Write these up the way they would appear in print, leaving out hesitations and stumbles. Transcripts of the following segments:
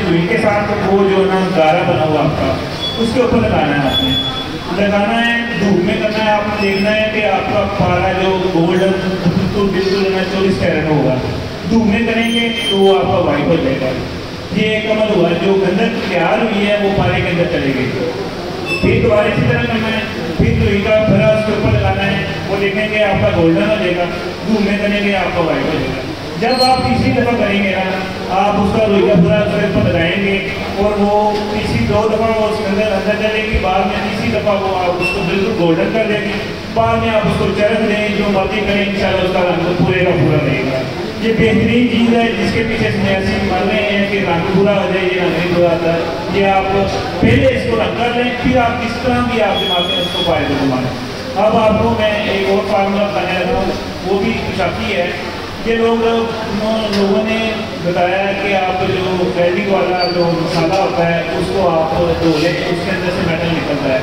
रुई के साथ वो जो ना गारा बना हुआ आपका, उसके ऊपर लगाना है आपने, लगाना है, धूप में करना है। आपने देखना है कि आपका पारा जो गोल्डन तो बिल्कुल 24 कैरेट होगा। धूप में करेंगे तो वो आपका वाइट हो जाएगा। ये एक अमल हुआ, जो गंदक तैयार हुई है वो पारे के अंदर चलेगी। फिर दोबारा इसी तरह करना है, फिर रुई का भरा उसके ऊपर लगाना है, वो देखेंगे आपका गोल्डन हो जाएगा। धूप में करेंगे आपका वाइट हो जाएगा। जब आप तीसरी दफ़ा करेंगे ना, आप उसका रुई का भरा उसके ऊपर लगाएंगे और वो तीसरी 2 दफ़ा वो उसके अंदर चलेगी। बाद में तीसरी दफ़ा वो आप उसको बिल्कुल गोल्डन कर देंगे। बाद में आप उसको चरख दें, जो मर्जी करें, इंशाल्लाह उसका रंग पूरे का पूरा रहेगा। ये बेहतरीन चीज़ है जिसके पीछे ऐसे मान रहे हैं कि रंग पूरा हो जाए, ये रंग नहीं पूरा आता है। ये आप पहले इसको रंग कर लें, फिर आप किस तरह भी आप दिमाग में उसको फायदे घुमाएं। अब आपको मैं एक और फार्मूला बताने लगा हूँ, वो भी शाकी है। ये लोगों ने बताया कि आप जो वेल्डिंग वाला जो मसाला होता है उसको आप धो लें, उसके अंदर से मेटल निकलता है।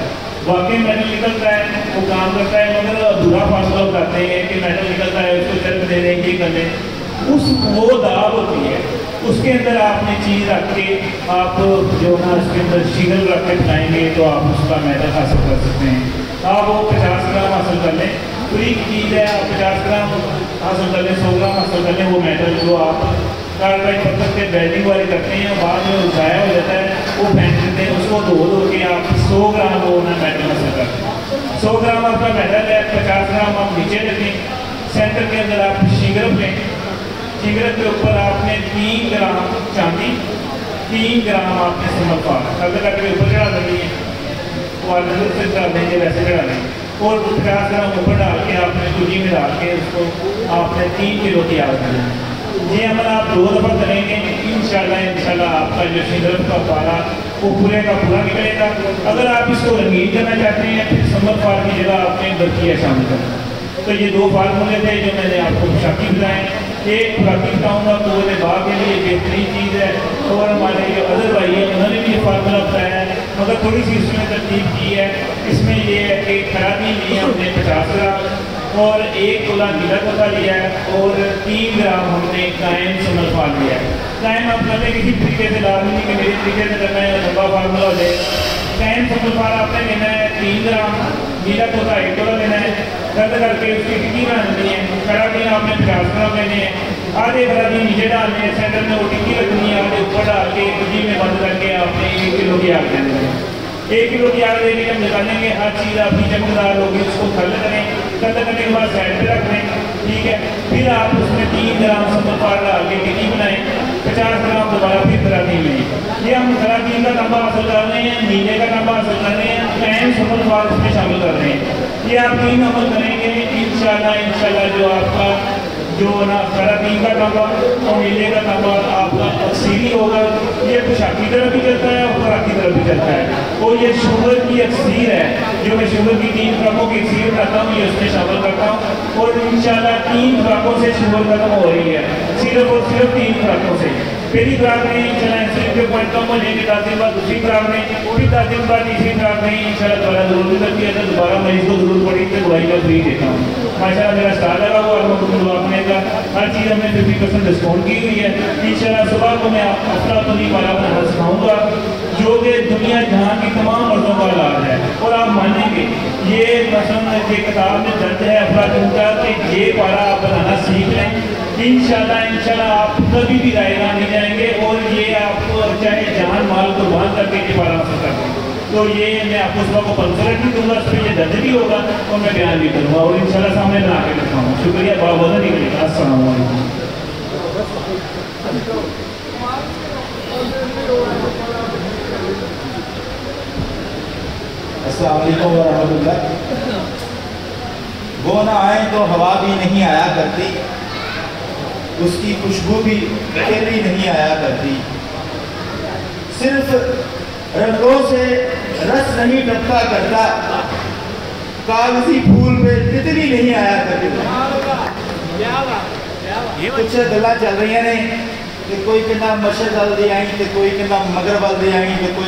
वाकई मेटल निकलता है, वो काम करता है, मगर अधूरा फार्मूला बताते हैं कि मेटल निकलता है, उसको चरख दे दें, ये कर लें। वो दाब होती है, उसके अंदर आपने चीज़ रख के आप जो ना उसके अंदर शीगल रख के बनाएंगे तो आप उसका मेटल हासिल कर सकते हैं। आप वो 50 ग्राम हासिल कर लें, पूरी चीज़ है, आप 50 ग्राम हासिल कर लें, 100 ग्राम हासिल कर लें। वो मेटल जो आप कार्बाइड पत्थर के वेल्डिंग वाले करते हैं, बाद में ज़ाया हो जाता है, वो फेंक देते हैं, उसको धो के आप 100 ग्राम वो ना मेटल हासिल करते हैं। 100 ग्राम आपका मेटल है, 50 ग्राम आप नीचे रखें, सेंटर के अंदर आप शीगरफ लें, शीगरफ के ऊपर आपने 3 ग्राम चांदी, 3 ग्राम आपने सिमरपार करके ऊपर चढ़ा देनी है, वाले से चढ़ा देंगे, वैसे चढ़ा देंगे, और 50 ग्राम ऊपर डाल के आपने सूजी में डाल के उसको आपने 3 किलो तैयार कर लेना। ये अमल आप 2 दफ़ा करेंगे, इंशाल्लाह आपका जो शीगरफ का पारा वो पूरे का पूरा निकलेगा। अगर आप इसको रंगीन करना चाहते हैं, फिर सिमरपार की जगह आपने बर्फिया शामिल करना। तो ये 2 फार्मूले थे जो मैंने आपको शाकी बताएँ। एक खुराकी बताऊँगा तो वो बाग के लिए बेहतरीन चीज़ है, और हमारे जो अदर भाई हैं उन्होंने भी ये फार्मूला बताया है, मगर थोड़ी सी इसमें तरतीब की है। इसमें ये है कि खराबी ली है हमने 50 ग्राम और 1 तोला नीला कोता लिया है, और 3 ग्राम हमने कायम सिमरपार लिया है। कायम आप करने किसी तरीके से लाजमी नहीं कि मेरे तरीके से करना है, लंबा फार्मूला हो जाए। कायम सिमरपार आपने लेना है 3 ग्राम, नीला कोता 1 तोला लेना है, दर्द करके उसकी टिक्की बनानी है। खराबी आपने 50 ग्राम लेने हैं, आधे खराबी नीचे डालने हैं, सेंटर में वो टिक्की रखनी है, आधे ऊपर डाल के सूजी में बंद करके आपने 1 किलो की आग देनी है। 1 किलो की आग देने जब निकालेंगे, हर चीज़ आपकी चमकदार होगी, उसको खल करें, खल करने के बाद साइड पे रख दें, ठीक है। फिर आप उसमें 3 ग्राम सिमरपार डाल के टिक्की बनाएं, 50 ग्राम दोबारा फिर खराबी में। ये हम खराबी का तांबा हासिल कर रहे हैं, नीले का तांबा हासिल कर रहे हैं, कायम सिमरपार उसमें शामिल कर रहे हैं। ये आप 3 अमल करेंगे, इंशाल्लाह जो आपका जो ना खराबी का तांबा और नीले का तांबा आपका अक्सीरी होगा। ये पोशाक की तरफ भी चलता है और खुराक की तरफ भी चलता है। और ये शुगर की अक्सीर है, जो मैं शुगर की 3 खुराकों की अक्सीर करता हूँ, ये उसमें शामिल करता हूँ, और इंशाल्लाह 3 खुराकों से शुगर खत्म हो रही है, सिर्फ और सिर्फ 3 खुराकों से। पहली खुराक में इंशाल्लाह इंसुलिन के पॉइंट कम हो जाएंगे, 10 दिन बाद दूसरी खुराक में, फिर 10 दिन बाद तीसरी खुराक में इंशाल्लाह दोबारा जरूर करती है। तो दोबारा मरीज को जरूरत पड़ी तो दवाई का फ्री देता हूँ। माशाल्लाह मेरा स्टार लगा हुआ है, का हर चीज़ हमने 50% डिस्काउंट की हुई है। इंशाल्लाह सुबह को मैं अपना तो नहीं वाला बनाना सिखाऊंगा, जो कि दुनिया जहाँ की तमाम मर्दों का इलाज है। और आप मानेंगे, ये मसलन ये किताब में दर्ज है अफलातून का कि ये पारा आप बनाना सीख लें, इंशाल्लाह आप कभी भी रायगा नहीं जाएंगे, और ये आपको चाहे जान माल कुर्बान करके ये पारा हासिल कर दें। तो ये मैं आपको सुबह को पंसलेट भी दूंगा, उस पर ये दर्ज भी होगा और मैं बयान भी करूँगा, और इंशाल्लाह सामने बना के दिखाऊँगा। शुक्रिया, बावजह नहीं करेगा। अस्सलाम वालेकुम। अस्सलाम वालेकुम व रहमतुल्लाह। वो ना आए तो हवा भी नहीं आया करती, उसकी खुशबू भी अकेली नहीं आया करती, सिर्फ रंगों से रस नहीं टपका करता, कागजी फूल पे तितली नहीं आया करती। कुछ गल्लां चल रही ने कि कोई कहना मशरक वाल दे आई, तो कोई कहना मगरब वाल दे आई, तो कोई